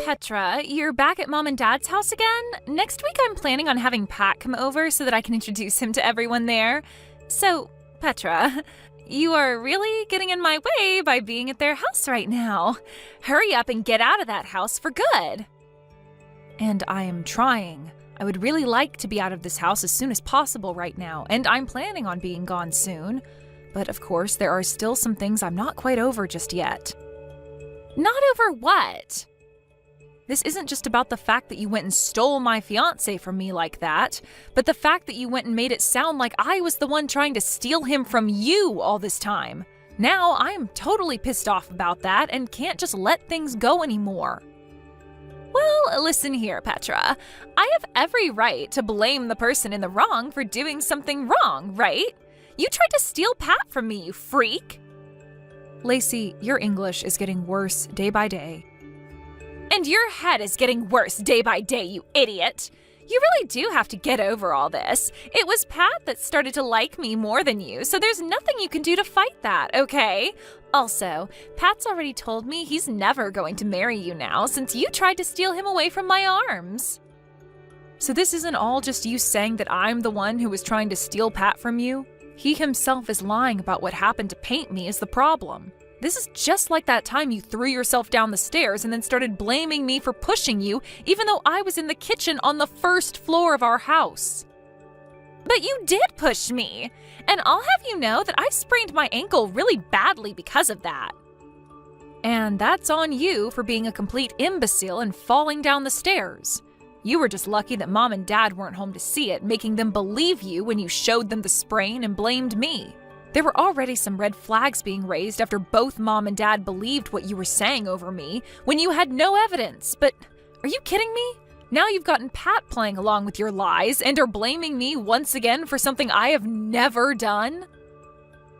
Petra, you're back at Mom and Dad's house again? Next week I'm planning on having Pat come over so that I can introduce him to everyone there. So, Petra, you are really getting in my way by being at their house right now. Hurry up and get out of that house for good. And I am trying. I would really like to be out of this house as soon as possible right now, and I'm planning on being gone soon. But of course, there are still some things I'm not quite over just yet. Not over what? This isn't just about the fact that you went and stole my fiance from me like that, but the fact that you went and made it sound like I was the one trying to steal him from you all this time. Now I'm totally pissed off about that and can't just let things go anymore. Well, listen here, Petra. I have every right to blame the person in the wrong for doing something wrong, right? You tried to steal Pat from me, you freak. Lacey, your English is getting worse day by day. And your head is getting worse day by day, you idiot. You really do have to get over all this. It was Pat that started to like me more than you, so there's nothing you can do to fight that, okay? Also, Pat's already told me he's never going to marry you now since you tried to steal him away from my arms. So this isn't all just you saying that I'm the one who was trying to steal Pat from you? He himself is lying about what happened to paint me is the problem. This is just like that time you threw yourself down the stairs and then started blaming me for pushing you, even though I was in the kitchen on the first floor of our house. But you did push me, and I'll have you know that I sprained my ankle really badly because of that. And that's on you for being a complete imbecile and falling down the stairs. You were just lucky that Mom and Dad weren't home to see it, making them believe you when you showed them the sprain and blamed me. There were already some red flags being raised after both Mom and Dad believed what you were saying over me when you had no evidence. But are you kidding me? Now you've gotten Pat playing along with your lies and are blaming me once again for something I have never done?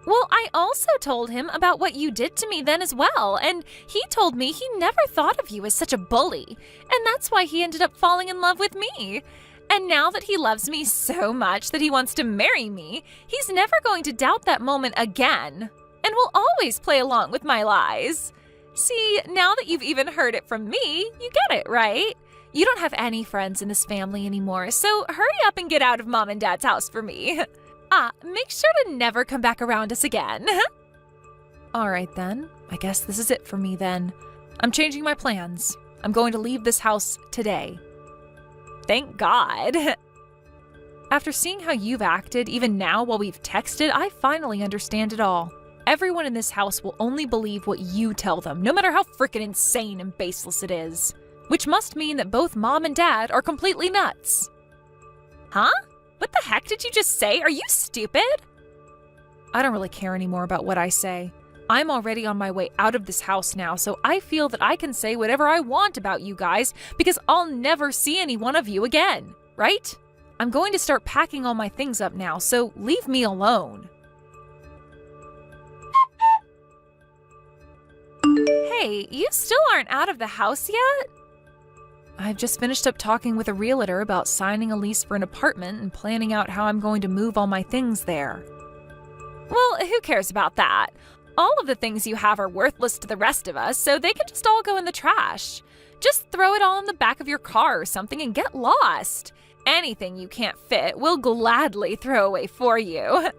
Well, I also told him about what you did to me then as well, and he told me he never thought of you as such a bully, and that's why he ended up falling in love with me. And now that he loves me so much that he wants to marry me, he's never going to doubt that moment again, and will always play along with my lies. See, now that you've even heard it from me, you get it, right? You don't have any friends in this family anymore, so hurry up and get out of Mom and Dad's house for me. Make sure to never come back around us again. All right then, I guess this is it for me then. I'm changing my plans. I'm going to leave this house today. Thank God. After seeing how you've acted, even now while we've texted, I finally understand it all. Everyone in this house will only believe what you tell them, no matter how frickin' insane and baseless it is. Which must mean that both Mom and Dad are completely nuts. Huh? What the heck did you just say? Are you stupid? I don't really care anymore about what I say. I'm already on my way out of this house now, so I feel that I can say whatever I want about you guys because I'll never see any one of you again, right? I'm going to start packing all my things up now, so leave me alone. Hey, you still aren't out of the house yet? I've just finished up talking with a realtor about signing a lease for an apartment and planning out how I'm going to move all my things there. Well, who cares about that? All of the things you have are worthless to the rest of us, so they can just all go in the trash. Just throw it all in the back of your car or something and get lost. Anything you can't fit, we'll gladly throw away for you.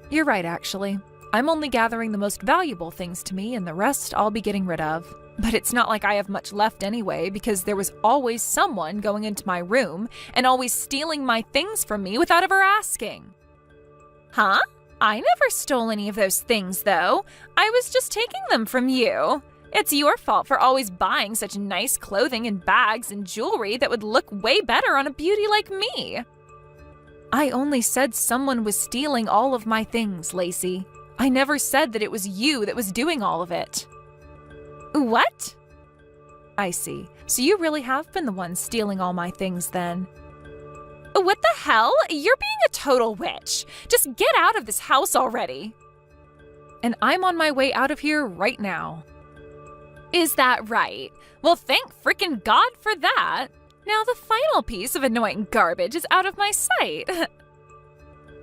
You're right, actually. I'm only gathering the most valuable things to me, and the rest I'll be getting rid of. But it's not like I have much left anyway, because there was always someone going into my room and always stealing my things from me without ever asking. Huh? I never stole any of those things, though. I was just taking them from you. It's your fault for always buying such nice clothing and bags and jewelry that would look way better on a beauty like me. I only said someone was stealing all of my things, Lacey. I never said that it was you that was doing all of it. What? I see. So you really have been the one stealing all my things then. What the hell? You're being a total witch. Just get out of this house already. And I'm on my way out of here right now. Is that right? Well, thank frickin' God for that. Now the final piece of annoying garbage is out of my sight.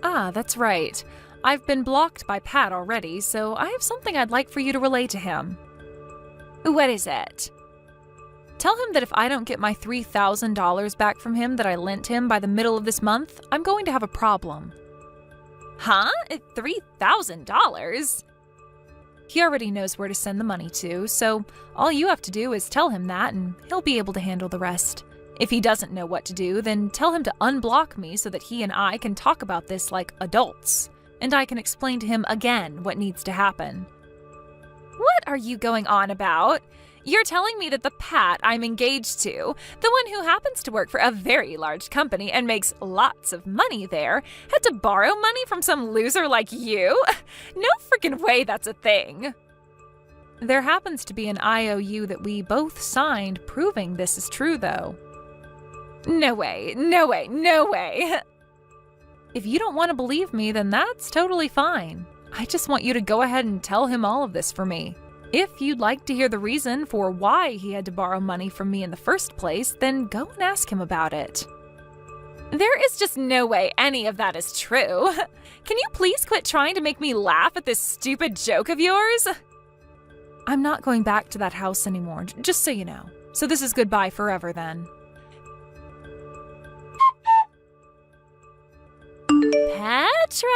That's right. I've been blocked by Pat already, so I have something I'd like for you to relay to him. What is it? Tell him that if I don't get my $3,000 back from him that I lent him by the middle of this month, I'm going to have a problem. Huh? $3,000? He already knows where to send the money to, so all you have to do is tell him that and he'll be able to handle the rest. If he doesn't know what to do, then tell him to unblock me so that he and I can talk about this like adults, and I can explain to him again what needs to happen. What are you going on about? You're telling me that the Pat I'm engaged to, the one who happens to work for a very large company and makes lots of money there, had to borrow money from some loser like you? No freaking way that's a thing. There happens to be an IOU that we both signed proving this is true, though. No way, no way, no way. If you don't want to believe me, then that's totally fine. I just want you to go ahead and tell him all of this for me. If you'd like to hear the reason for why he had to borrow money from me in the first place, then go and ask him about it. There is just no way any of that is true. Can you please quit trying to make me laugh at this stupid joke of yours? I'm not going back to that house anymore, just so you know. So this is goodbye forever then. Petra,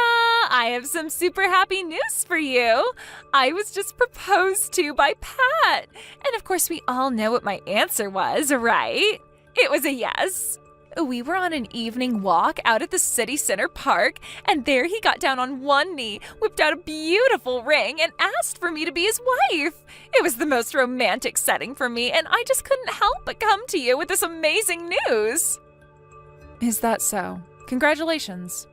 I have some super happy news for you. I was just proposed to by Pat. And of course, we all know what my answer was, right? It was a yes. We were on an evening walk out at the city center park, and there he got down on one knee, whipped out a beautiful ring, and asked for me to be his wife. It was the most romantic setting for me, and I just couldn't help but come to you with this amazing news. Is that so? Congratulations.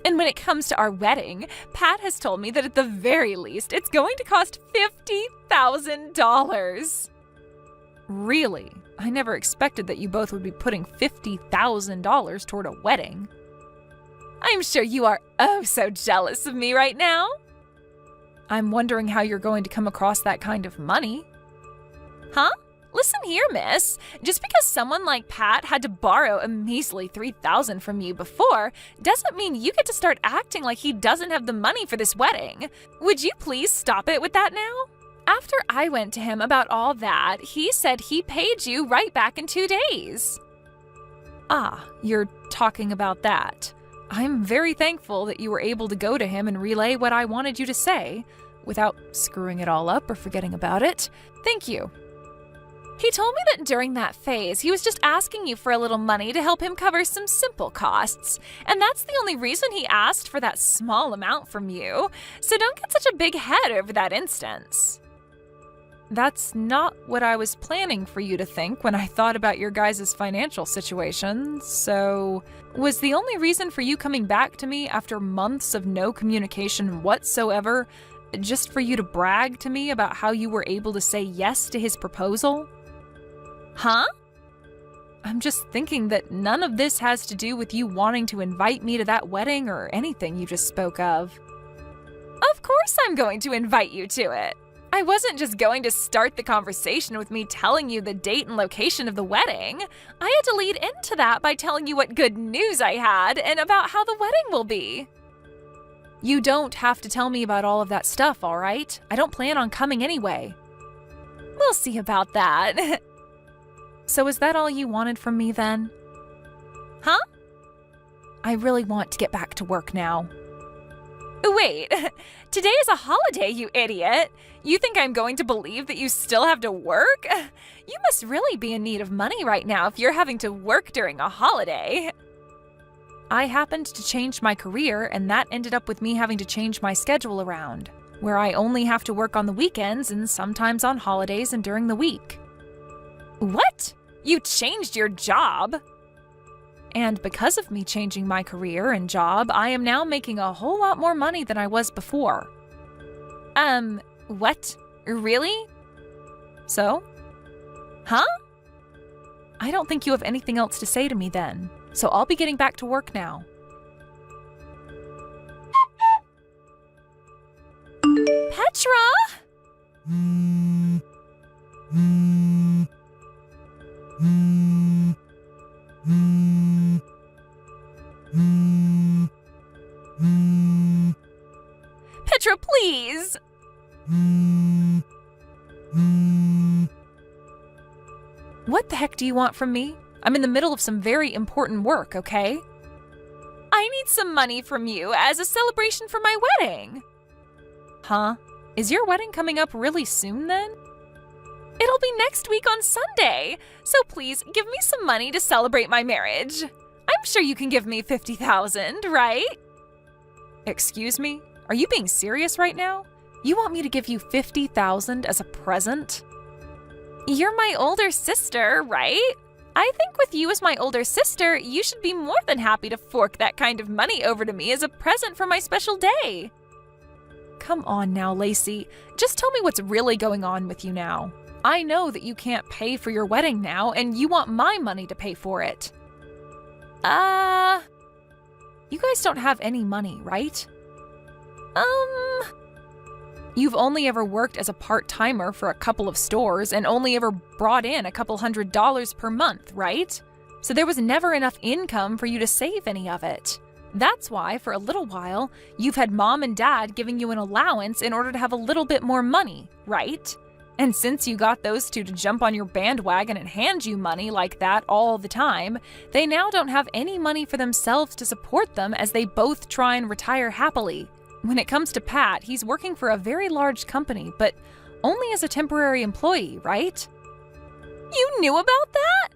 And when it comes to our wedding, Pat has told me that at the very least, it's going to cost $50,000. Really? I never expected that you both would be putting $50,000 toward a wedding. I'm sure you are oh so jealous of me right now. I'm wondering how you're going to come across that kind of money. Huh? Listen here, miss. Just because someone like Pat had to borrow a measly $3,000 from you before doesn't mean you get to start acting like he doesn't have the money for this wedding. Would you please stop it with that now? After I went to him about all that, he said he paid you right back in 2 days. Ah, you're talking about that. I'm very thankful that you were able to go to him and relay what I wanted you to say, without screwing it all up or forgetting about it. Thank you. He told me that during that phase, he was just asking you for a little money to help him cover some simple costs, and that's the only reason he asked for that small amount from you, so don't get such a big head over that instance. That's not what I was planning for you to think when I thought about your guys' financial situation, so was the only reason for you coming back to me after months of no communication whatsoever just for you to brag to me about how you were able to say yes to his proposal? Huh? I'm just thinking that none of this has to do with you wanting to invite me to that wedding or anything you just spoke of. Of course I'm going to invite you to it. I wasn't just going to start the conversation with me telling you the date and location of the wedding. I had to lead into that by telling you what good news I had and about how the wedding will be. You don't have to tell me about all of that stuff, all right? I don't plan on coming anyway. We'll see about that. So is that all you wanted from me then? Huh? I really want to get back to work now. Wait, today is a holiday, you idiot. You think I'm going to believe that you still have to work? You must really be in need of money right now if you're having to work during a holiday. I happened to change my career, and that ended up with me having to change my schedule around, where I only have to work on the weekends and sometimes on holidays and during the week. What? You changed your job? And because of me changing my career and job, I am now making a whole lot more money than I was before. What? Really? So? Huh? I don't think you have anything else to say to me then, so I'll be getting back to work now. Petra? Petra, please! What the heck do you want from me? I'm in the middle of some very important work, okay? I need some money from you as a celebration for my wedding. Huh? Is your wedding coming up really soon then? It'll be next week on Sunday, so please give me some money to celebrate my marriage. I'm sure you can give me $50,000, right? Excuse me? Are you being serious right now? You want me to give you $50,000 as a present? You're my older sister, right? I think with you as my older sister, you should be more than happy to fork that kind of money over to me as a present for my special day. Come on now, Lacey. Just tell me what's really going on with you now. I know that you can't pay for your wedding now, and you want my money to pay for it. You guys don't have any money, right? You've only ever worked as a part-timer for a couple of stores and only ever brought in a couple $100s per month, right? So there was never enough income for you to save any of it. That's why, for a little while, you've had mom and dad giving you an allowance in order to have a little bit more money, right? And since you got those two to jump on your bandwagon and hand you money like that all the time, they now don't have any money for themselves to support them as they both try and retire happily. When it comes to Pat, he's working for a very large company, but only as a temporary employee, right? You knew about that?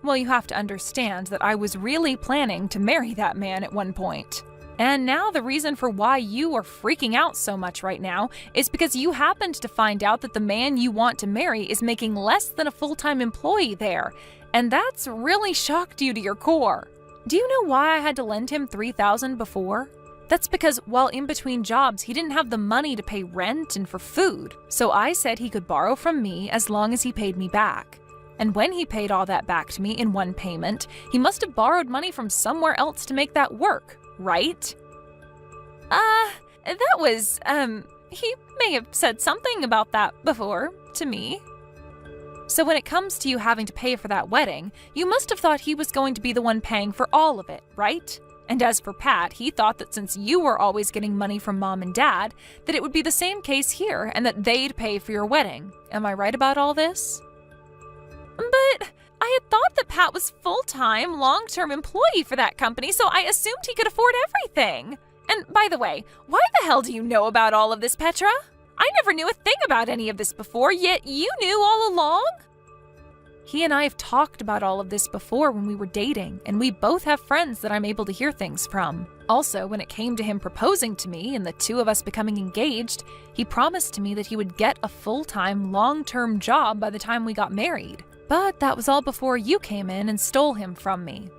Well, you have to understand that I was really planning to marry that man at one point. And now the reason for why you are freaking out so much right now is because you happened to find out that the man you want to marry is making less than a full-time employee there, and that's really shocked you to your core. Do you know why I had to lend him $3,000 before? That's because while in between jobs, he didn't have the money to pay rent and for food. So I said he could borrow from me as long as he paid me back. And when he paid all that back to me in one payment, he must have borrowed money from somewhere else to make that work, right? He may have said something about that before to me. So when it comes to you having to pay for that wedding, you must have thought he was going to be the one paying for all of it, right? And as for Pat, he thought that since you were always getting money from mom and dad, that it would be the same case here and that they'd pay for your wedding. Am I right about all this? But I had thought that Pat was full-time, long-term employee for that company, so I assumed he could afford everything. And by the way, why the hell do you know about all of this, Petra? I never knew a thing about any of this before, yet you knew all along? He and I have talked about all of this before when we were dating, and we both have friends that I'm able to hear things from. Also, when it came to him proposing to me and the two of us becoming engaged, he promised to me that he would get a full-time, long-term job by the time we got married. But that was all before you came in and stole him from me.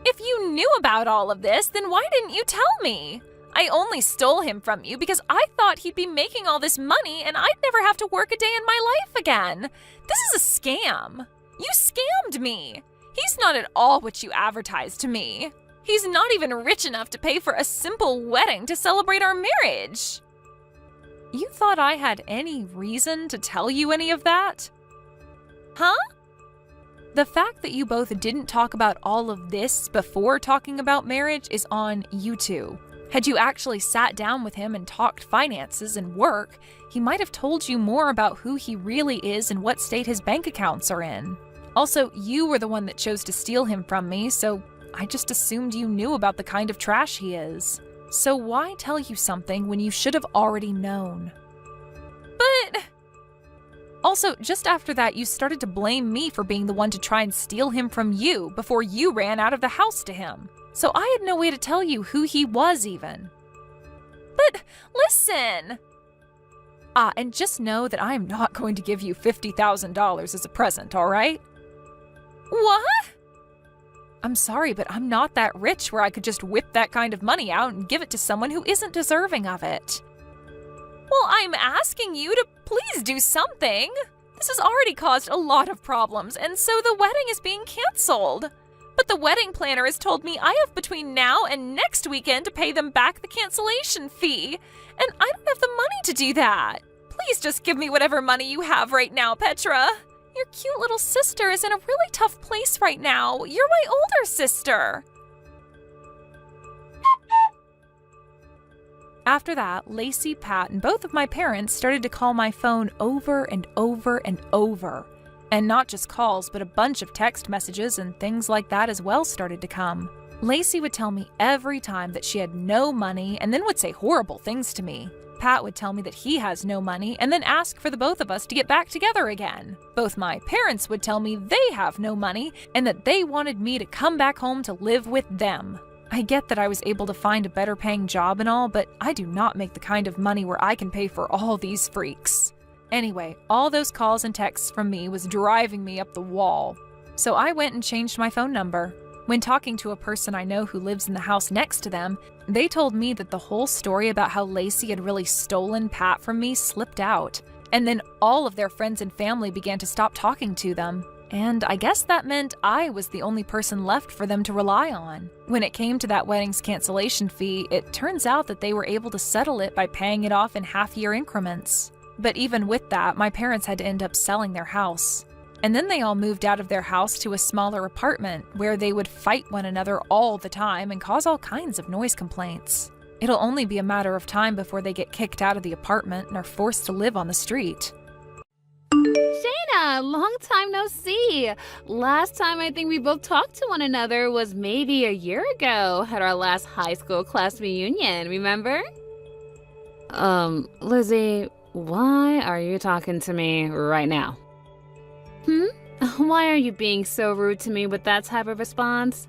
If you knew about all of this, then why didn't you tell me? I only stole him from you because I thought he'd be making all this money and I'd never have to work a day in my life again. This is a scam. You scammed me. He's not at all what you advertised to me. He's not even rich enough to pay for a simple wedding to celebrate our marriage. You thought I had any reason to tell you any of that? Huh? The fact that you both didn't talk about all of this before talking about marriage is on you two. Had you actually sat down with him and talked finances and work, he might have told you more about who he really is and what state his bank accounts are in. Also, you were the one that chose to steal him from me, so I just assumed you knew about the kind of trash he is. So why tell you something when you should have already known? But... Also, just after that, you started to blame me for being the one to try and steal him from you before you ran out of the house to him. So I had no way to tell you who he was even. But listen! And just know that I am not going to give you $50,000 as a present, all right? What? I'm sorry, but I'm not that rich where I could just whip that kind of money out and give it to someone who isn't deserving of it. Well, I'm asking you to please do something. This has already caused a lot of problems, and so the wedding is being canceled. But the wedding planner has told me I have between now and next weekend to pay them back the cancellation fee, and I don't have the money to do that. Please just give me whatever money you have right now, Petra. Your cute little sister is in a really tough place right now. You're my older sister. After that, Lacey, Pat, and both of my parents started to call my phone over and over and over. And not just calls, but a bunch of text messages and things like that as well started to come. Lacey would tell me every time that she had no money and then would say horrible things to me. Pat would tell me that he has no money and then ask for the both of us to get back together again. Both my parents would tell me they have no money and that they wanted me to come back home to live with them. I get that I was able to find a better paying job and all, but I do not make the kind of money where I can pay for all these freaks. Anyway, all those calls and texts from me was driving me up the wall. So I went and changed my phone number. When talking to a person I know who lives in the house next to them, they told me that the whole story about how Lacey had really stolen Pat from me slipped out. And then all of their friends and family began to stop talking to them. And I guess that meant I was the only person left for them to rely on. When it came to that wedding's cancellation fee, it turns out that they were able to settle it by paying it off in half-year increments. But even with that, my parents had to end up selling their house. And then they all moved out of their house to a smaller apartment where they would fight one another all the time and cause all kinds of noise complaints. It'll only be a matter of time before they get kicked out of the apartment and are forced to live on the street. Shayna, long time no see. Last time I think we both talked to one another was maybe a year ago at our last high school class reunion, remember? Lizzie, why are you talking to me right now? Why are you being so rude to me with that type of response?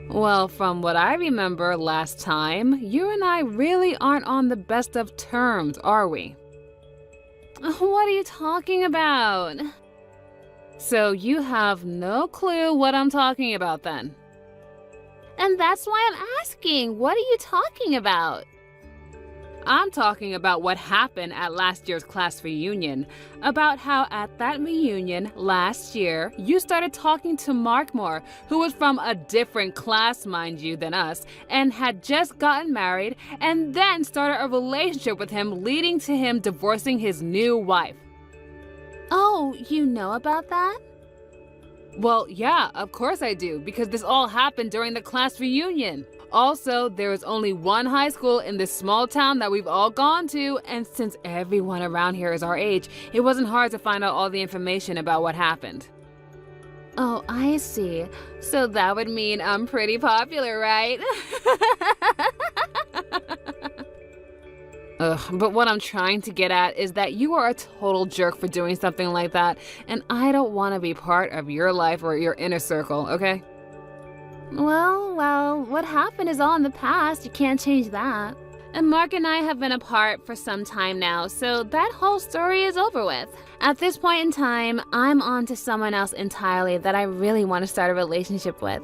Well, from what I remember last time, you and I really aren't on the best of terms, are we? What are you talking about? So you have no clue what I'm talking about then? And that's why I'm asking, what are you talking about? I'm talking about what happened at last year's class reunion. About how at that reunion last year, you started talking to Markmore, who was from a different class, mind you, than us, and had just gotten married, and then started a relationship with him, leading to him divorcing his new wife. Oh, you know about that? Well, yeah, of course I do, because this all happened during the class reunion. Also, there is only one high school in this small town that we've all gone to, and since everyone around here is our age, it wasn't hard to find out all the information about what happened. Oh, I see. So that would mean I'm pretty popular, right? But what I'm trying to get at is that you are a total jerk for doing something like that, and I don't want to be part of your life or your inner circle, okay? Well, what happened is all in the past. You can't change that. And Mark and I have been apart for some time now, so that whole story is over with. At this point in time, I'm on to someone else entirely that I really want to start a relationship with.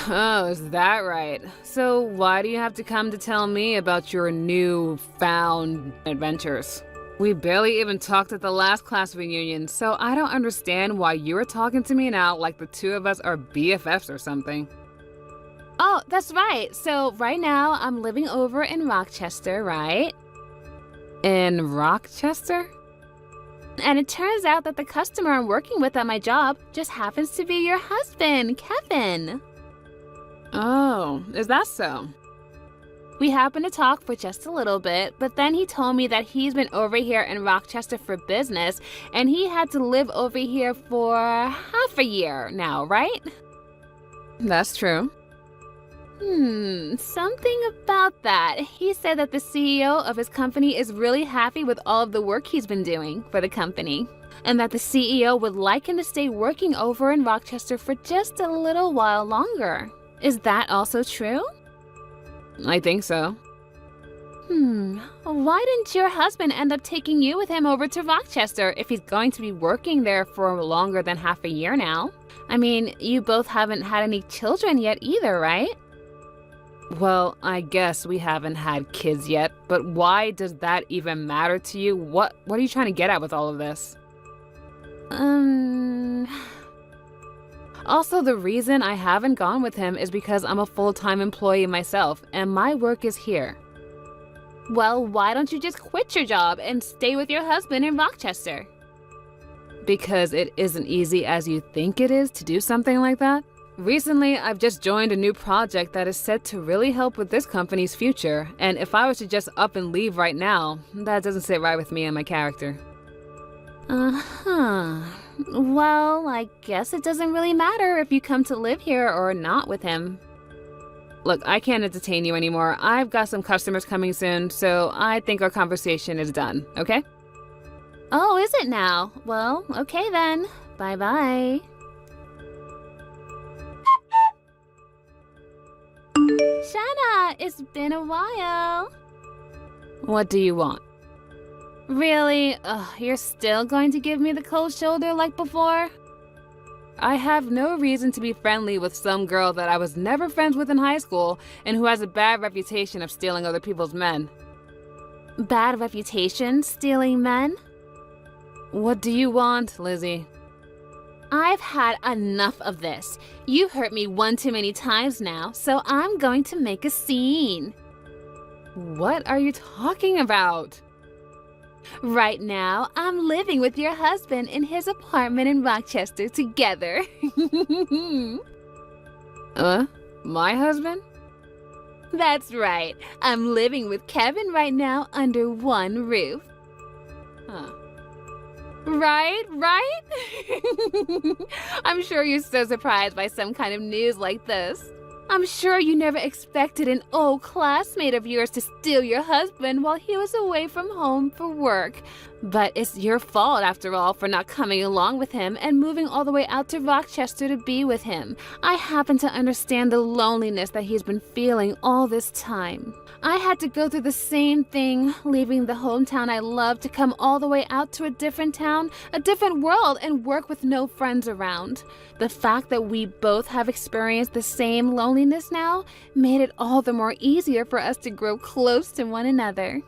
Oh, is that right? So why do you have to come to tell me about your newfound adventures? We barely even talked at the last class reunion, so I don't understand why you're talking to me now like the two of us are BFFs or something. Oh, that's right. So right now I'm living over in Rochester, right? In Rochester? And it turns out that the customer I'm working with at my job just happens to be your husband, Kevin. Oh, is that so? We happened to talk for just a little bit, but then he told me that he's been over here in Rochester for business, and he had to live over here for half a year now, right? That's true. Something about that. He said that the CEO of his company is really happy with all of the work he's been doing for the company, and that the CEO would like him to stay working over in Rochester for just a little while longer. Is that also true? I think so. Why didn't your husband end up taking you with him over to Rochester if he's going to be working there for longer than half a year now? I mean, you both haven't had any children yet either, right? Well, I guess we haven't had kids yet, but why does that even matter to you? What are you trying to get at with all of this? Also, the reason I haven't gone with him is because I'm a full-time employee myself, and my work is here. Well, why don't you just quit your job and stay with your husband in Rochester? Because it isn't easy as you think it is to do something like that. Recently, I've just joined a new project that is set to really help with this company's future, and if I was to just up and leave right now, that doesn't sit right with me and my character. Uh-huh. Well, I guess it doesn't really matter if you come to live here or not with him. Look, I can't entertain you anymore. I've got some customers coming soon, so I think our conversation is done, okay? Oh, is it now? Well, okay then. Bye-bye. Shanna, it's been a while. What do you want? Really? Ugh, you're still going to give me the cold shoulder like before? I have no reason to be friendly with some girl that I was never friends with in high school and who has a bad reputation of stealing other people's men. Bad reputation? Stealing men? What do you want, Lizzie? I've had enough of this. You hurt me one too many times now, so I'm going to make a scene. What are you talking about? Right now, I'm living with your husband in his apartment in Rochester together. My husband? That's right. I'm living with Kevin right now under one roof. Huh. Right? I'm sure you're so surprised by some kind of news like this. I'm sure you never expected an old classmate of yours to steal your husband while he was away from home for work. But it's your fault, after all, for not coming along with him and moving all the way out to Rochester to be with him. I happen to understand the loneliness that he's been feeling all this time. I had to go through the same thing, leaving the hometown I love to come all the way out to a different town, a different world, and work with no friends around. The fact that we both have experienced the same loneliness now made it all the more easier for us to grow close to one another.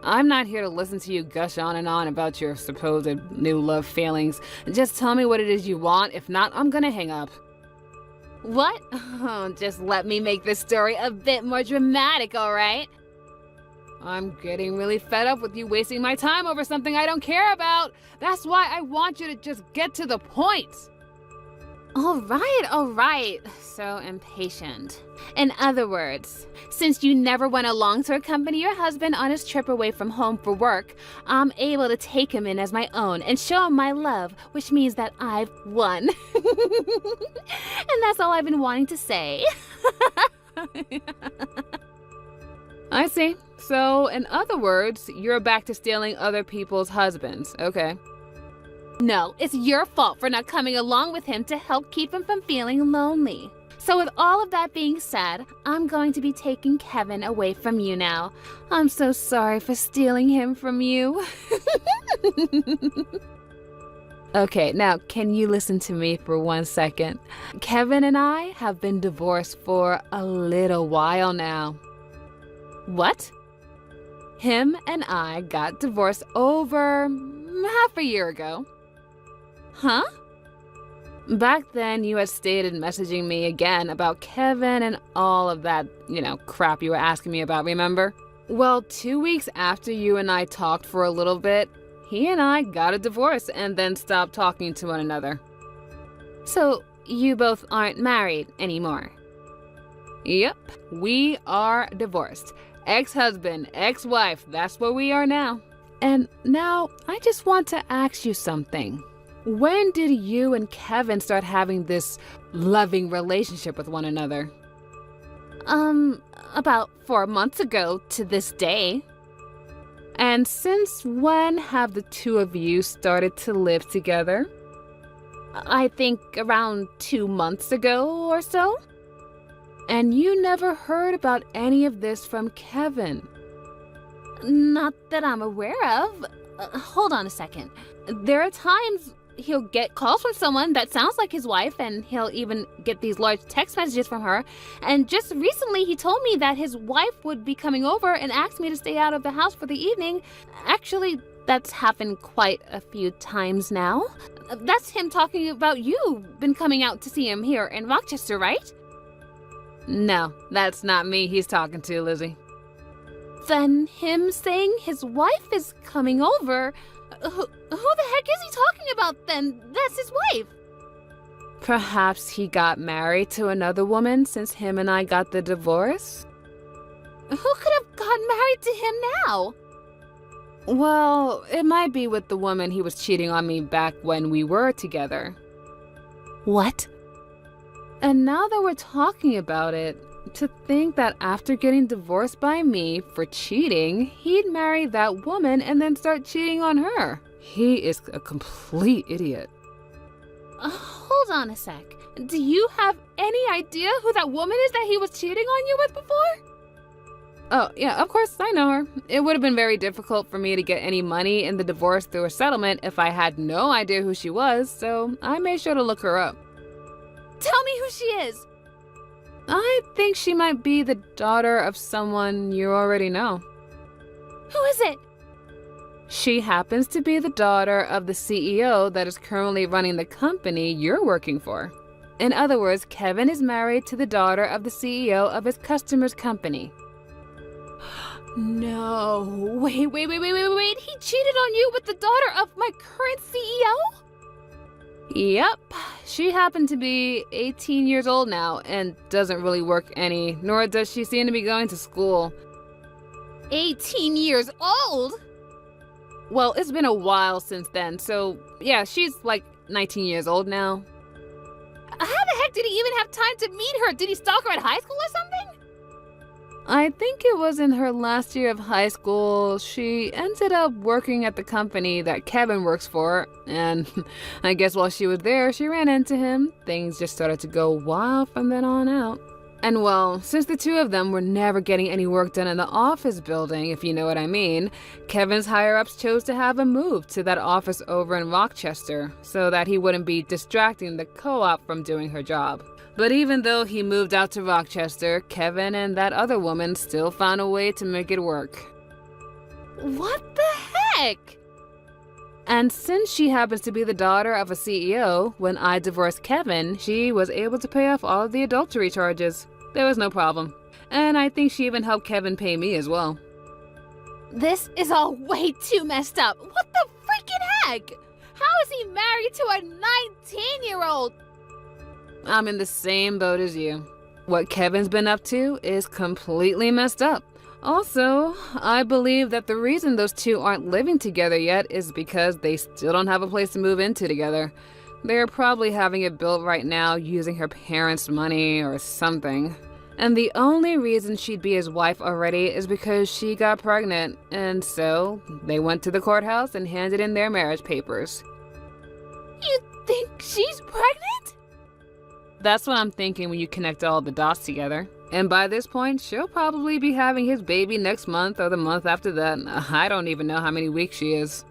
I'm not here to listen to you gush on and on about your supposed new love feelings. Just tell me what it is you want. If not, I'm gonna hang up. What? Oh, just let me make this story a bit more dramatic, all right? I'm getting really fed up with you wasting my time over something I don't care about. That's why I want you to just get to the point. All right. So impatient. In other words, since you never went along to accompany your husband on his trip away from home for work, I'm able to take him in as my own and show him my love, which means that I've won. And that's all I've been wanting to say. I see. So, in other words, you're back to stealing other people's husbands. Okay. No, it's your fault for not coming along with him to help keep him from feeling lonely. So with all of that being said, I'm going to be taking Kevin away from you now. I'm so sorry for stealing him from you. Okay, now can you listen to me for 1 second? Kevin and I have been divorced for a little while now. What? Him and I got divorced over half a year ago. Huh? Back then, you had stated messaging me again about Kevin and all of that, crap you were asking me about, remember? Well, 2 weeks after you and I talked for a little bit, he and I got a divorce and then stopped talking to one another. So, you both aren't married anymore? Yep, we are divorced. Ex-husband, ex-wife, that's where we are now. And now, I just want to ask you something. When did you and Kevin start having this loving relationship with one another? About 4 months ago to this day. And since when have the two of you started to live together? I think around 2 months ago or so. And you never heard about any of this from Kevin? Not that I'm aware of. Hold on a second. There are times he'll get calls from someone that sounds like his wife, and he'll even get these large text messages from her. And just recently he told me that his wife would be coming over and asked me to stay out of the house for the evening. Actually, that's happened quite a few times now. That's him talking about you been coming out to see him here in Rochester, right? No, that's not me he's talking to, Lizzie. Then him saying his wife is coming over, who the heck is he talking about then? That's his wife. Perhaps he got married to another woman since him and I got the divorce? Who could have gotten married to him now? Well, it might be with the woman he was cheating on me back when we were together. What? And now that we're talking about it, to think that after getting divorced by me for cheating, he'd marry that woman and then start cheating on her. He is a complete idiot. Hold on a sec. Do you have any idea who that woman is that he was cheating on you with before? Oh, yeah, of course, I know her. It would have been very difficult for me to get any money in the divorce through a settlement if I had no idea who she was, so I made sure to look her up. Tell me who she is. I think she might be the daughter of someone you already know. Who is it? She happens to be the daughter of the CEO that is currently running the company you're working for. In other words, Kevin is married to the daughter of the CEO of his customer's company. No. Wait. He cheated on you with the daughter of my current CEO? Yep. She happened to be 18 years old now and doesn't really work any, nor does she seem to be going to school. 18 years old? Well, it's been a while since then, so yeah, she's like 19 years old now. How the heck did he even have time to meet her? Did he stalk her at high school or something? I think it was in her last year of high school. She ended up working at the company that Kevin works for, and I guess while she was there, she ran into him. Things just started to go wild from then on out. And well, since the two of them were never getting any work done in the office building, if you know what I mean, Kevin's higher-ups chose to have him move to that office over in Rochester so that he wouldn't be distracting the co-op from doing her job. But even though he moved out to Rochester, Kevin and that other woman still found a way to make it work. What the heck? And since she happens to be the daughter of a CEO, when I divorced Kevin, she was able to pay off all of the adultery charges. There was no problem. And I think she even helped Kevin pay me as well. This is all way too messed up. What the freaking heck? How is he married to a 19-year-old? I'm in the same boat as you. What Kevin's been up to is completely messed up. Also, I believe that the reason those two aren't living together yet is because they still don't have a place to move into together. They're probably having it built right now using her parents' money or something. And the only reason she'd be his wife already is because she got pregnant, and so they went to the courthouse and handed in their marriage papers. You think she's pregnant? That's what I'm thinking when you connect all the dots together. And by this point, she'll probably be having his baby next month or the month after that. I don't even know how many weeks she is.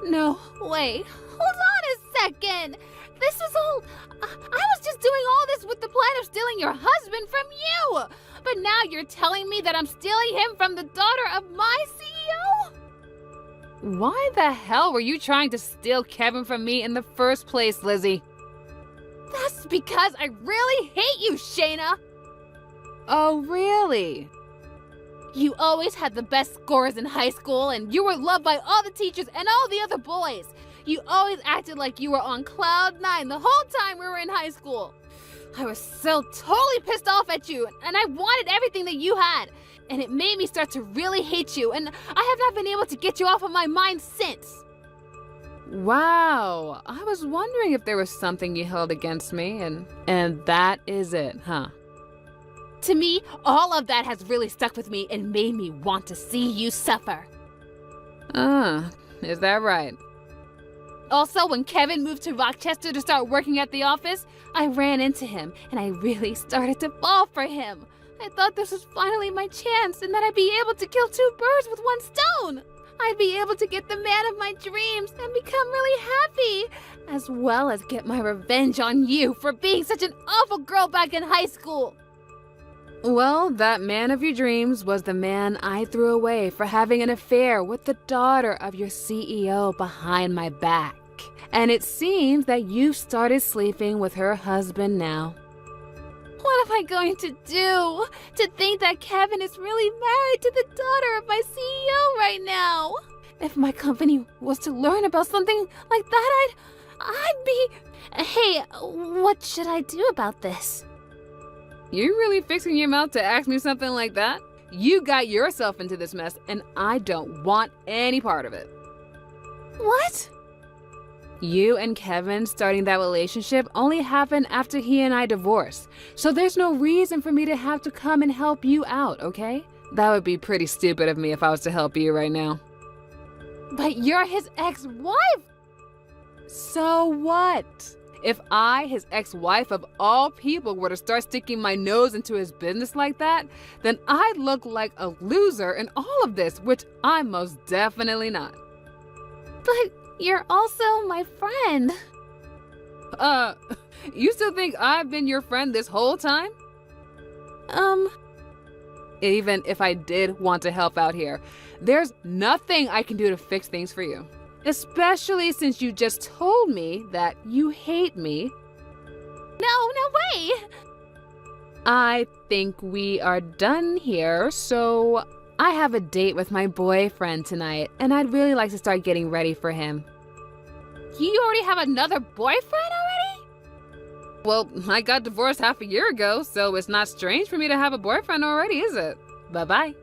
No way. Hold on a second. This is all... I was just doing all this with the plan of stealing your husband from you. But now you're telling me that I'm stealing him from the daughter of my CEO? Why the hell were you trying to steal Kevin from me in the first place, Lizzie? That's because I really hate you, Shayna. Oh, really? You always had the best scores in high school, and you were loved by all the teachers and all the other boys. You always acted like you were on cloud 9 the whole time we were in high school. I was so totally pissed off at you, and I wanted everything that you had. And it made me start to really hate you, and I have not been able to get you off of my mind since. Wow, I was wondering if there was something you held against me, and that is it, huh? To me, all of that has really stuck with me and made me want to see you suffer. Is that right? Also, when Kevin moved to Rochester to start working at the office, I ran into him and I really started to fall for him. I thought this was finally my chance and that I'd be able to kill 2 birds with 1 stone. I'd be able to get the man of my dreams and become really happy, as well as get my revenge on you for being such an awful girl back in high school. Well, that man of your dreams was the man I threw away for having an affair with the daughter of your CEO behind my back. And it seems that you've started sleeping with her husband now. What am I going to do? To think that Kevin is really married to the daughter of my CEO right now. If my company was to learn about something like that, I'd be... Hey, what should I do about this? You really fixing your mouth to ask me something like that? You got yourself into this mess, and I don't want any part of it. What? You and Kevin starting that relationship only happened after he and I divorced, so there's no reason for me to have to come and help you out, okay? That would be pretty stupid of me if I was to help you right now. But you're his ex-wife! So what? If I, his ex-wife of all people, were to start sticking my nose into his business like that, then I'd look like a loser in all of this, which I'm most definitely not. But you're also my friend. You still think I've been your friend this whole time? Even if I did want to help out here, there's nothing I can do to fix things for you. Especially since you just told me that you hate me. No way! I think we are done here, so I have a date with my boyfriend tonight, and I'd really like to start getting ready for him. You already have another boyfriend already? Well, I got divorced half a year ago, so it's not strange for me to have a boyfriend already, is it? Bye-bye.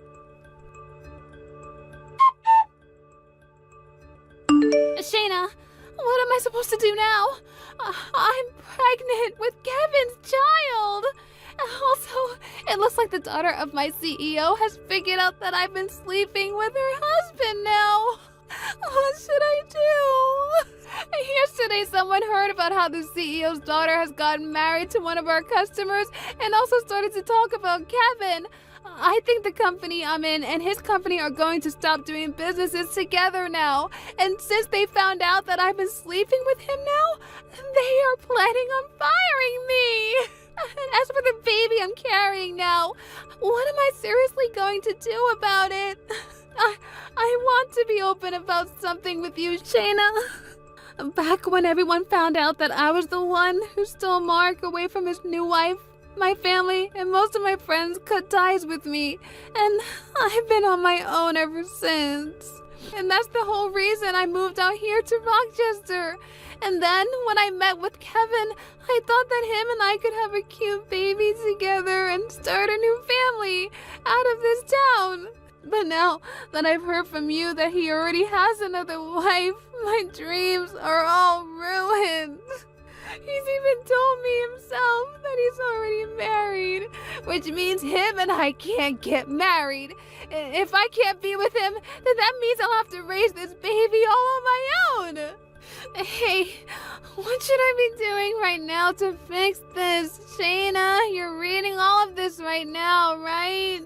Shayna, what am I supposed to do now? I'm pregnant with Kevin's child. Also, it looks like the daughter of my CEO has figured out that I've been sleeping with her husband now. What should I do? Yesterday, someone heard about how the CEO's daughter has gotten married to one of our customers and also started to talk about Kevin. I think the company I'm in and his company are going to stop doing businesses together now. And since they found out that I've been sleeping with him now, they are planning on firing me. And as for the baby I'm carrying now, what am I seriously going to do about it? I want to be open about something with you, Shayna. Back when everyone found out that I was the one who stole Mark away from his new wife, my family and most of my friends cut ties with me, and I've been on my own ever since. And that's the whole reason I moved out here to Rochester. And then when I met with Kevin, I thought that him and I could have a cute baby together and start a new family out of this town. But now that I've heard from you that he already has another wife, my dreams are all ruined. He's even told me himself that he's already married, which means him and I can't get married. If I can't be with him, then that means I'll have to raise this baby all on my own. Hey, what should I be doing right now to fix this? Shayna, you're reading all of this right now, right?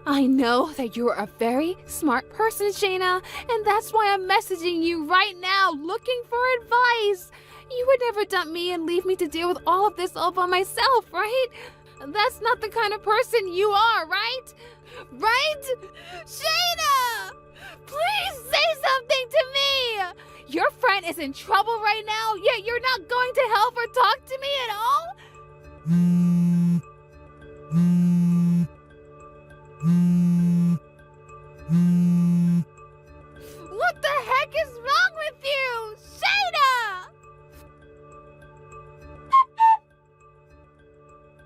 I know that you're a very smart person, Shayna, and that's why I'm messaging you right now, looking for advice. You would never dump me and leave me to deal with all of this all by myself, right? That's not the kind of person you are, right? Right? Shayna! Please say something to me! Your friend is in trouble right now, yet you're not going to help or talk to me at all? What the heck is wrong with you? Shayna!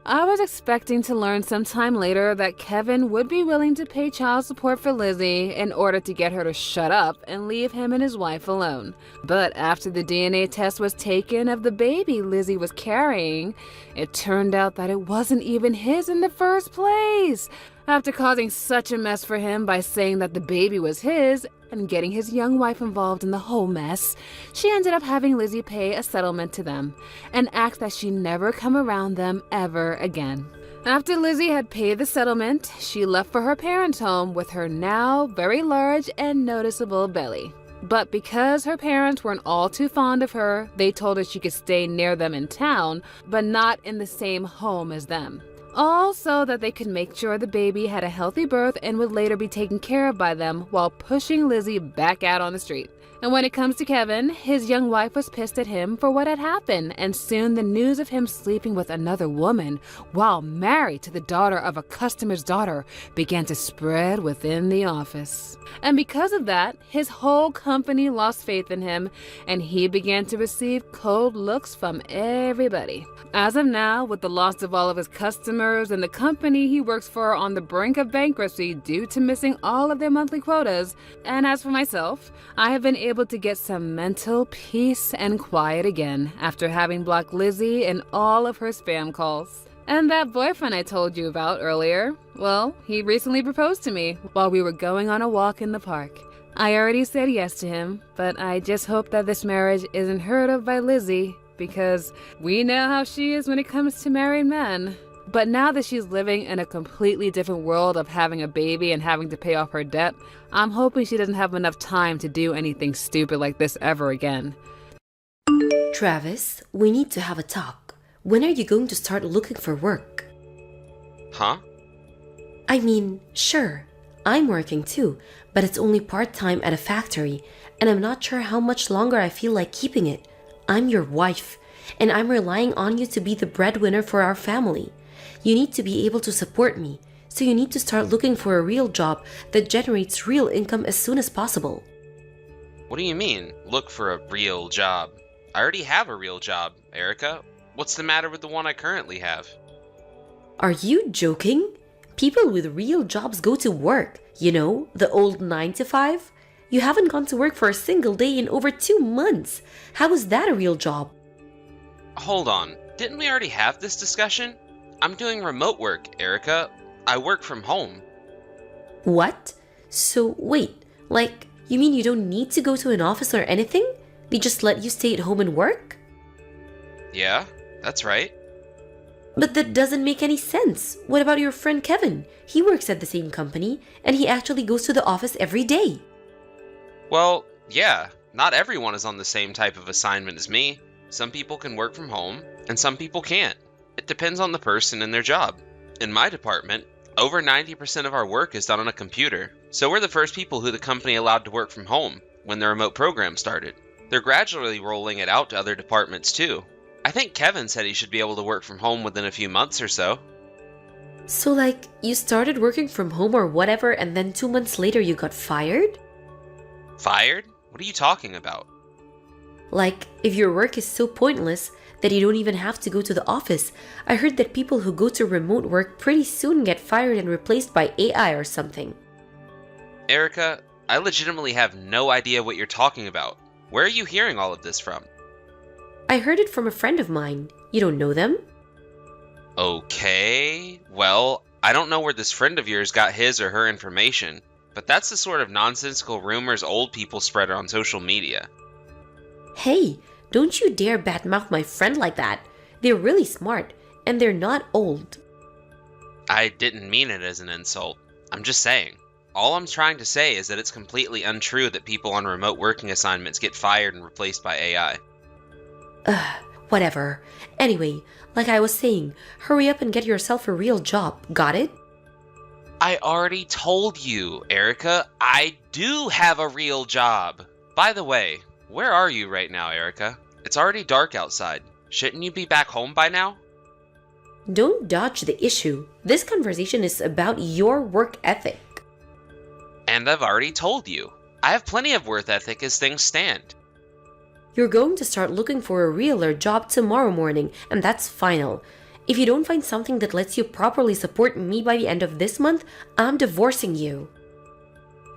I was expecting to learn sometime later that Kevin would be willing to pay child support for Lizzie in order to get her to shut up and leave him and his wife alone. But after the DNA test was taken of the baby Lizzie was carrying, it turned out that it wasn't even his in the first place. After causing such a mess for him by saying that the baby was his and getting his young wife involved in the whole mess, she ended up having Lizzie pay a settlement to them and asked that she never come around them ever again. After Lizzie had paid the settlement, she left for her parents' home with her now very large and noticeable belly. But because her parents weren't all too fond of her, they told her she could stay near them in town, but not in the same home as them. All so that they could make sure the baby had a healthy birth and would later be taken care of by them while pushing Lizzie back out on the street. And when it comes to Kevin, his young wife was pissed at him for what had happened, and soon the news of him sleeping with another woman while married to the daughter of a customer's daughter began to spread within the office. And because of that, his whole company lost faith in him, and he began to receive cold looks from everybody. As of now, with the loss of all of his customers and the company he works for on the brink of bankruptcy due to missing all of their monthly quotas, and as for myself, I have been able to get some mental peace and quiet again after having blocked Lizzie and all of her spam calls. And that boyfriend I told you about earlier, well, he recently proposed to me while we were going on a walk in the park. I already said yes to him, but I just hope that this marriage isn't heard of by Lizzie, because we know how she is when it comes to married men. But now that she's living in a completely different world of having a baby and having to pay off her debt, I'm hoping she doesn't have enough time to do anything stupid like this ever again. Travis, we need to have a talk. When are you going to start looking for work? Huh? I mean, sure, I'm working too, but it's only part-time at a factory, and I'm not sure how much longer I feel like keeping it. I'm your wife, and I'm relying on you to be the breadwinner for our family. You need to be able to support me, so you need to start looking for a real job that generates real income as soon as possible. What do you mean, look for a real job? I already have a real job, Erica. What's the matter with the one I currently have? Are you joking? People with real jobs go to work, you know, the old 9 to 5. You haven't gone to work for a single day in over 2 months. How is that a real job? Hold on, didn't we already have this discussion? I'm doing remote work, Erica. I work from home. What? So wait, like, you mean you don't need to go to an office or anything? They just let you stay at home and work? Yeah, that's right. But that doesn't make any sense. What about your friend Kevin? He works at the same company, and he actually goes to the office every day. Well, yeah, not everyone is on the same type of assignment as me. Some people can work from home, and some people can't. It depends on the person and their job. In my department, over 90% of our work is done on a computer, so we're the first people who the company allowed to work from home when the remote program started. They're gradually rolling it out to other departments too. I think Kevin said he should be able to work from home within a few months or so. So like, you started working from home or whatever, and then 2 months later you got fired? Fired? What are you talking about? Like, if your work is so pointless that you don't even have to go to the office, I heard that people who go to remote work pretty soon get fired and replaced by AI or something. Erica, I legitimately have no idea what you're talking about. Where are you hearing all of this from? I heard it from a friend of mine. You don't know them? Okay, well, I don't know where this friend of yours got his or her information, but that's the sort of nonsensical rumors old people spread on social media. Hey, don't you dare badmouth my friend like that. They're really smart, and they're not old. I didn't mean it as an insult. I'm just saying. All I'm trying to say is that it's completely untrue that people on remote working assignments get fired and replaced by AI. Whatever. Anyway, like I was saying, hurry up and get yourself a real job. Got it? I already told you, Erica. I do have a real job. By the way, where are you right now, Erica? It's already dark outside. Shouldn't you be back home by now? Don't dodge the issue. This conversation is about your work ethic. And I've already told you. I have plenty of work ethic as things stand. You're going to start looking for a realer job tomorrow morning, and that's final. If you don't find something that lets you properly support me by the end of this month, I'm divorcing you.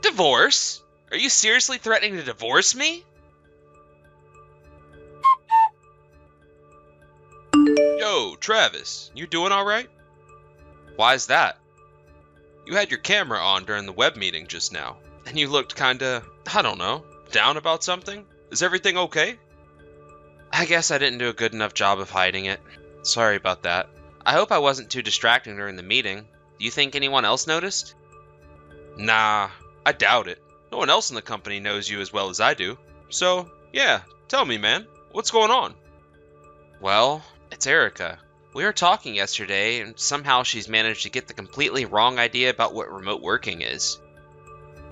Divorce? Are you seriously threatening to divorce me? Yo, Travis, you doing alright? Why's that? You had your camera on during the web meeting just now, and you looked kinda, I don't know, down about something? Is everything okay? I guess I didn't do a good enough job of hiding it. Sorry about that. I hope I wasn't too distracting during the meeting. Do you think anyone else noticed? Nah, I doubt it. No one else in the company knows you as well as I do. So, yeah, tell me, man, what's going on? Well, it's Erica. We were talking yesterday, and somehow she's managed to get the completely wrong idea about what remote working is.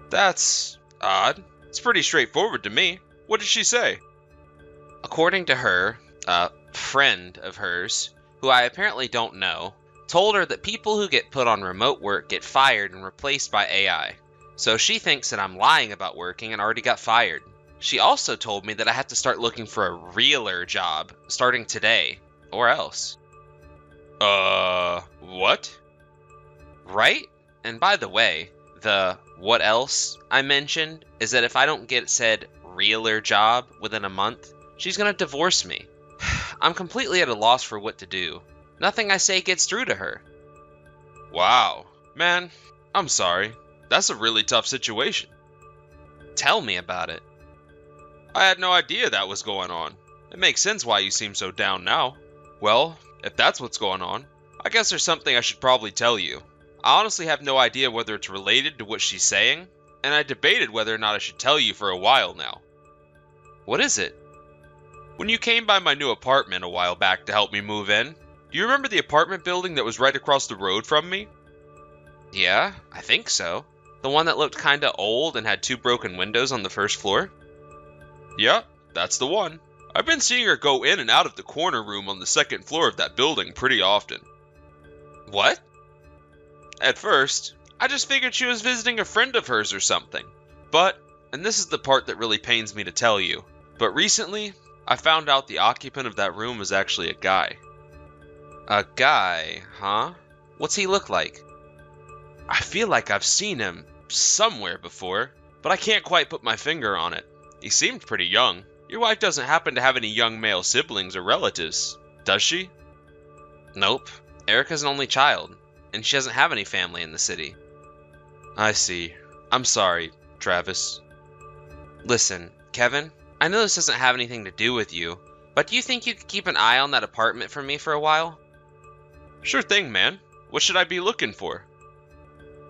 That's odd. It's pretty straightforward to me. What did she say? According to her, a friend of hers, who I apparently don't know, told her that people who get put on remote work get fired and replaced by AI. So she thinks that I'm lying about working and already got fired. She also told me that I have to start looking for a realer job starting today, or else. What? Right? And by the way, the what else I mentioned is that if I don't get said realer job within a month, she's gonna divorce me. I'm completely at a loss for what to do. Nothing I say gets through to her. Wow. Man, I'm sorry. That's a really tough situation. Tell me about it. I had no idea that was going on. It makes sense why you seem so down now. Well, if that's what's going on, I guess there's something I should probably tell you. I honestly have no idea whether it's related to what she's saying, and I debated whether or not I should tell you for a while now. What is it? When you came by my new apartment a while back to help me move in, do you remember the apartment building that was right across the road from me? Yeah, I think so. The one that looked kinda old and had 2 broken windows on the first floor? Yeah, that's the one. I've been seeing her go in and out of the corner room on the 2nd floor of that building pretty often. What? At first, I just figured she was visiting a friend of hers or something. But, and this is the part that really pains me to tell you, but recently, I found out the occupant of that room was actually a guy. A guy, huh? What's he look like? I feel like I've seen him somewhere before, but I can't quite put my finger on it. He seemed pretty young. Your wife doesn't happen to have any young male siblings or relatives, does she? Nope. Erica's an only child, and she doesn't have any family in the city. I see. I'm sorry, Travis. Listen, Kevin, I know this doesn't have anything to do with you, but do you think you could keep an eye on that apartment for me for a while? Sure thing, man. What should I be looking for?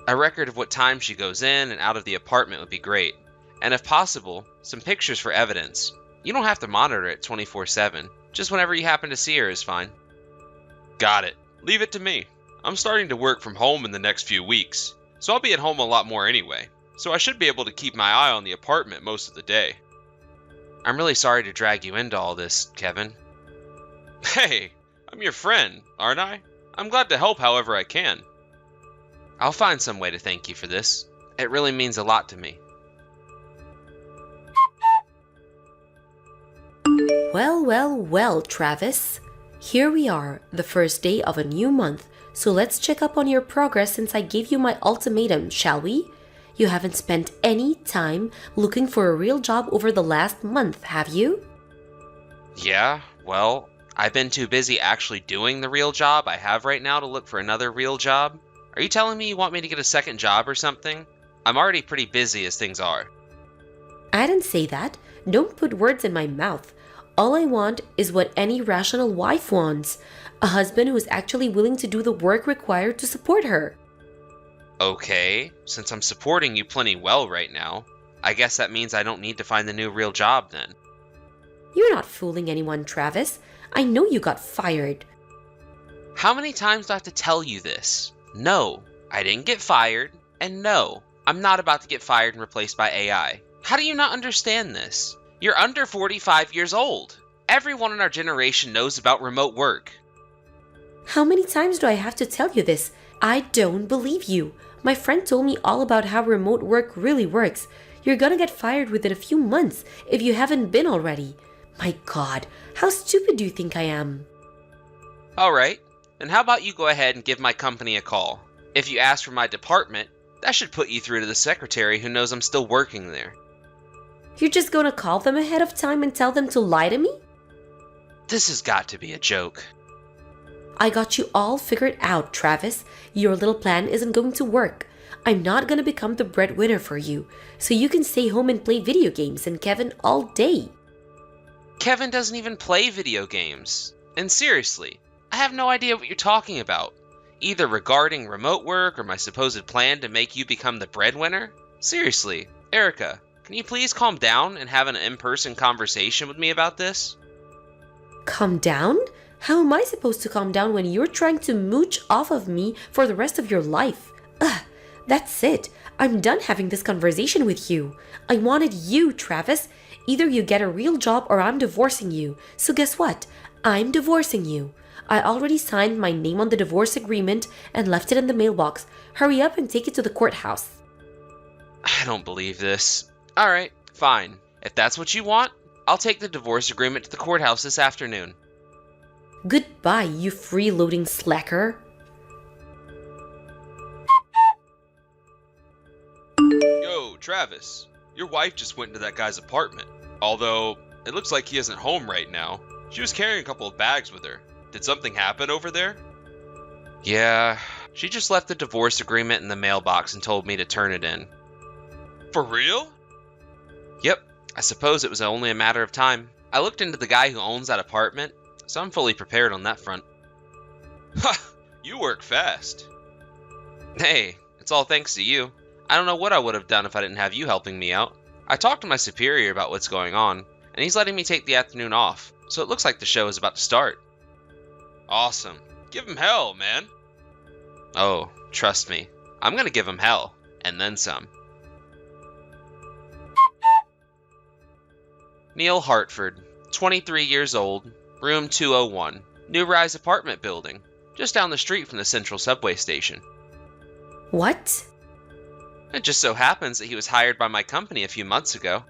A record of what time she goes in and out of the apartment would be great, and if possible, some pictures for evidence. You don't have to monitor it 24/7. Just whenever you happen to see her is fine. Got it. Leave it to me. I'm starting to work from home in the next few weeks, so I'll be at home a lot more anyway, so I should be able to keep my eye on the apartment most of the day. I'm really sorry to drag you into all this, Kevin. Hey, I'm your friend, aren't I? I'm glad to help however I can. I'll find some way to thank you for this. It really means a lot to me. Well, well, well, Travis. Here we are, the first day of a new month, so let's check up on your progress since I gave you my ultimatum, shall we? You haven't spent any time looking for a real job over the last month, have you? Yeah, well, I've been too busy actually doing the real job I have right now to look for another real job. Are you telling me you want me to get a second job or something? I'm already pretty busy as things are. I didn't say that. Don't put words in my mouth. All I want is what any rational wife wants. A husband who is actually willing to do the work required to support her. Okay, since I'm supporting you plenty well right now, I guess that means I don't need to find the new real job then. You're not fooling anyone, Travis. I know you got fired. How many times do I have to tell you this? No, I didn't get fired, and no, I'm not about to get fired and replaced by AI. How do you not understand this? You're under 45 years old. Everyone in our generation knows about remote work. How many times do I have to tell you this? I don't believe you. My friend told me all about how remote work really works. You're gonna get fired within a few months if you haven't been already. My God, how stupid do you think I am? Alright, then how about you go ahead and give my company a call? If you ask for my department, that should put you through to the secretary who knows I'm still working there. You're just gonna call them ahead of time and tell them to lie to me? This has got to be a joke. I got you all figured out, Travis. Your little plan isn't going to work. I'm not gonna become the breadwinner for you, so you can stay home and play video games and Kevin all day. Kevin doesn't even play video games. And seriously, I have no idea what you're talking about. Either regarding remote work or my supposed plan to make you become the breadwinner. Seriously, Erica, can you please calm down and have an in-person conversation with me about this? Calm down? How am I supposed to calm down when you're trying to mooch off of me for the rest of your life? Ugh, that's it. I'm done having this conversation with you. I wanted you, Travis. Either you get a real job or I'm divorcing you. So guess what? I'm divorcing you. I already signed my name on the divorce agreement and left it in the mailbox. Hurry up and take it to the courthouse. I don't believe this. Alright, fine. If that's what you want, I'll take the divorce agreement to the courthouse this afternoon. Goodbye, you freeloading slacker. Yo, Travis, your wife just went into that guy's apartment. Although, it looks like he isn't home right now. She was carrying a couple of bags with her. Did something happen over there? Yeah, she just left the divorce agreement in the mailbox and told me to turn it in. For real? Yep, I suppose it was only a matter of time. I looked into the guy who owns that apartment, so I'm fully prepared on that front. Ha! You work fast. Hey, it's all thanks to you. I don't know what I would have done if I didn't have you helping me out. I talked to my superior about what's going on, and he's letting me take the afternoon off, so it looks like the show is about to start. Awesome. Give him hell, man. Oh, trust me, I'm gonna give him hell, and then some. Neil Hartford, 23 years old, room 201, new rise apartment building, just down the street from the central subway station. What? It just so happens that he was hired by my company a few months ago.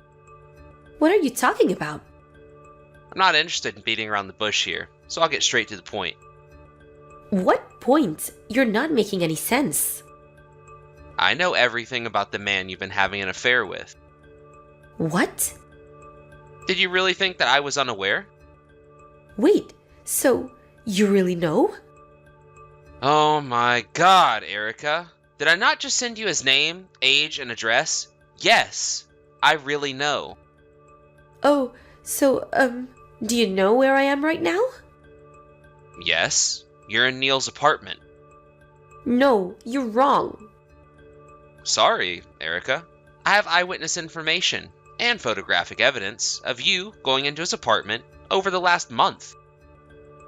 What are you talking about? I'm not interested in beating around the bush here, so I'll get straight to the point. What point? You're not making any sense. I know everything about the man you've been having an affair with. What? Did you really think that I was unaware? Wait, so you really know? Oh my god, Erica. Did I not just send you his name, age, and address? Yes, I really know. Oh, so, do you know where I am right now? Yes, you're in Neil's apartment. No, you're wrong. Sorry, Erica. I have eyewitness information and photographic evidence of you going into his apartment over the last month.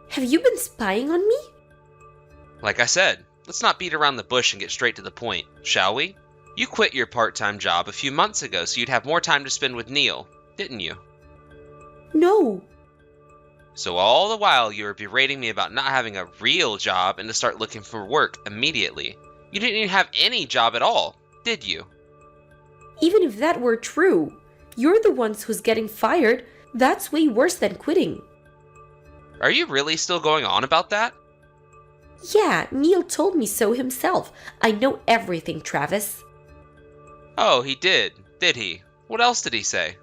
Have you been spying on me? Like I said, let's not beat around the bush and get straight to the point, shall we? You quit your part-time job a few months ago so you'd have more time to spend with Neil, didn't you? No. So all the while you were berating me about not having a real job and to start looking for work immediately. You didn't even have any job at all, did you? Even if that were true, you're the ones who's getting fired. That's way worse than quitting. Are you really still going on about that? Yeah, Neil told me so himself. I know everything, Travis. Oh, he did he? What else did he say?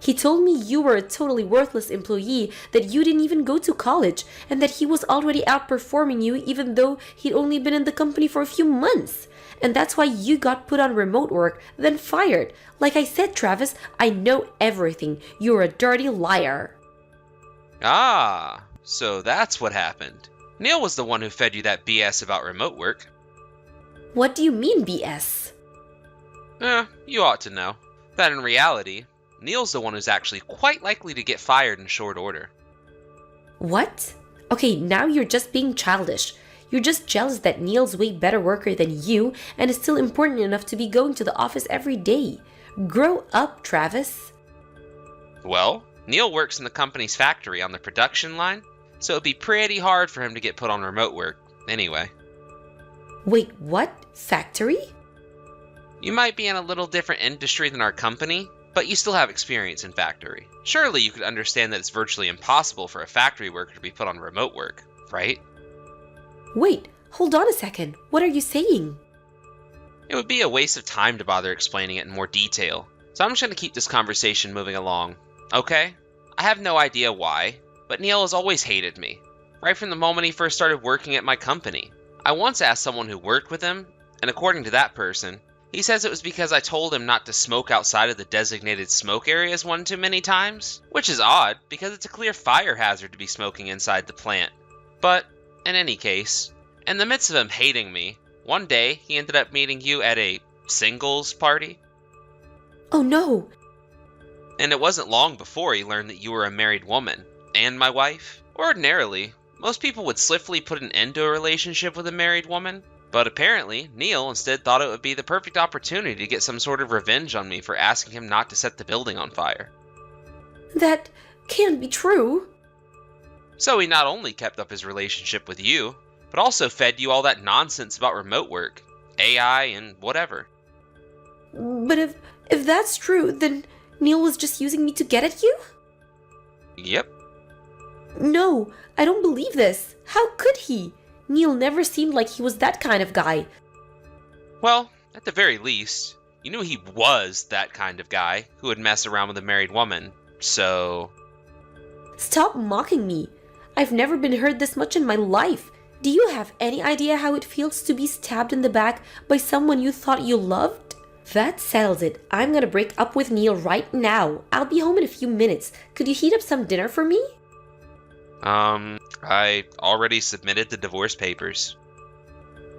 He told me you were a totally worthless employee, that you didn't even go to college, and that he was already outperforming you even though he'd only been in the company for a few months. And that's why you got put on remote work, then fired. Like I said, Travis, I know everything. You're a dirty liar. Ah, so that's what happened. Neil was the one who fed you that BS about remote work. What do you mean, BS? You ought to know. That in reality, Neil's the one who's actually quite likely to get fired in short order. What? Okay, now you're just being childish. You're just jealous that Neil's way better worker than you and is still important enough to be going to the office every day. Grow up, Travis. Well, Neil works in the company's factory on the production line, so it'd be pretty hard for him to get put on remote work, anyway. Wait, what? Factory? You might be in a little different industry than our company, but you still have experience in factory. Surely you could understand that it's virtually impossible for a factory worker to be put on remote work, right? Wait, hold on a second. What are you saying? It would be a waste of time to bother explaining it in more detail, so I'm just going to keep this conversation moving along, okay? I have no idea why, but Neil has always hated me, right from the moment he first started working at my company. I once asked someone who worked with him, and according to that person, he says it was because I told him not to smoke outside of the designated smoke areas one too many times, which is odd because it's a clear fire hazard to be smoking inside the plant. But, in any case, in the midst of him hating me, one day he ended up meeting you at a singles party. Oh no! And it wasn't long before he learned that you were a married woman, and my wife, Ordinarily, most people would swiftly put an end to a relationship with a married woman, but apparently, Neil instead thought it would be the perfect opportunity to get some sort of revenge on me for asking him not to set the building on fire. That can't be true. So he not only kept up his relationship with you, but also fed you all that nonsense about remote work, AI, and whatever. But if that's true, then Neil was just using me to get at you? Yep. No, I don't believe this. How could he? Neil never seemed like he was that kind of guy. Well, at the very least, you knew he was that kind of guy who would mess around with a married woman, so... Stop mocking me. I've never been hurt this much in my life. Do you have any idea how it feels to be stabbed in the back by someone you thought you loved? That settles it. I'm gonna break up with Neil right now. I'll be home in a few minutes. Could you heat up some dinner for me? I already submitted the divorce papers.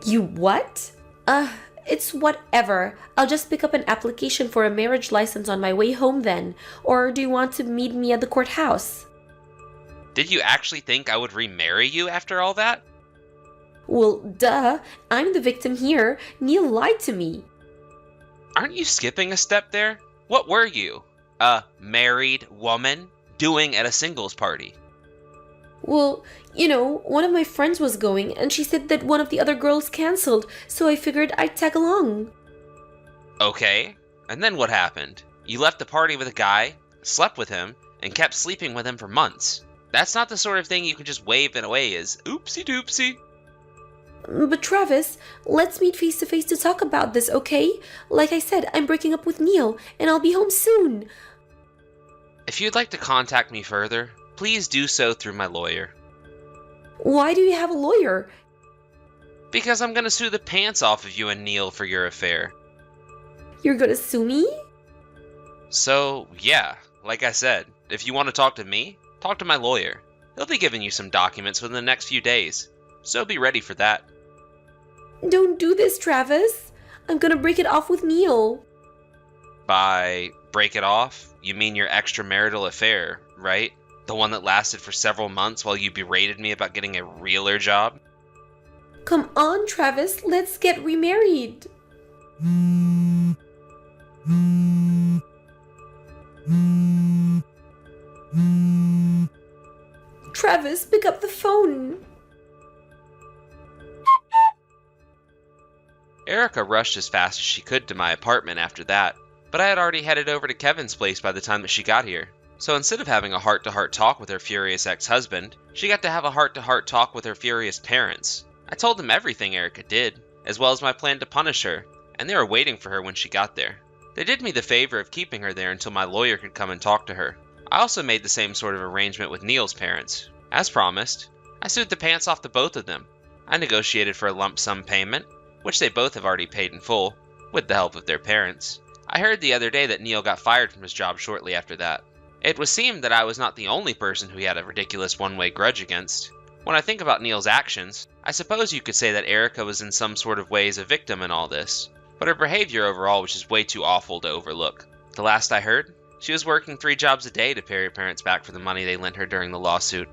You what? It's whatever. I'll just pick up an application for a marriage license on my way home then. Or do you want to meet me at the courthouse? Did you actually think I would remarry you after all that? Well, duh. I'm the victim here. Neil lied to me. Aren't you skipping a step there? What were you, a married woman, doing at a singles party? Well, one of my friends was going and she said that one of the other girls canceled, so I figured I'd tag along. Okay, and then what happened? You left the party with a guy, slept with him, and kept sleeping with him for months. That's not the sort of thing you can just wave it away as oopsie doopsie. But Travis, let's meet face to face to talk about this, okay? Like I said, I'm breaking up with Neil and I'll be home soon. If you'd like to contact me further, please do so through my lawyer. Why do you have a lawyer? Because I'm gonna sue the pants off of you and Neil for your affair. You're gonna sue me? So, yeah, like I said, if you want to talk to me, talk to my lawyer. He'll be giving you some documents within the next few days, so be ready for that. Don't do this, Travis. I'm gonna break it off with Neil. By break it off, you mean your extramarital affair, right? The one that lasted for several months while you berated me about getting a realer job? Come on, Travis, let's get remarried. Travis, pick up the phone. Erica rushed as fast as she could to my apartment after that, but I had already headed over to Kevin's place by the time that she got here. So instead of having a heart-to-heart talk with her furious ex-husband, she got to have a heart-to-heart talk with her furious parents. I told them everything Erica did, as well as my plan to punish her, and they were waiting for her when she got there. They did me the favor of keeping her there until my lawyer could come and talk to her. I also made the same sort of arrangement with Neil's parents. As promised, I sued the pants off the both of them. I negotiated for a lump sum payment, which they both have already paid in full, with the help of their parents. I heard the other day that Neil got fired from his job shortly after that. It would seem that I was not the only person who he had a ridiculous one-way grudge against. When I think about Neil's actions, I suppose you could say that Erica was in some sort of ways a victim in all this, but her behavior overall was just way too awful to overlook. The last I heard, she was working 3 jobs a day to pay her parents back for the money they lent her during the lawsuit.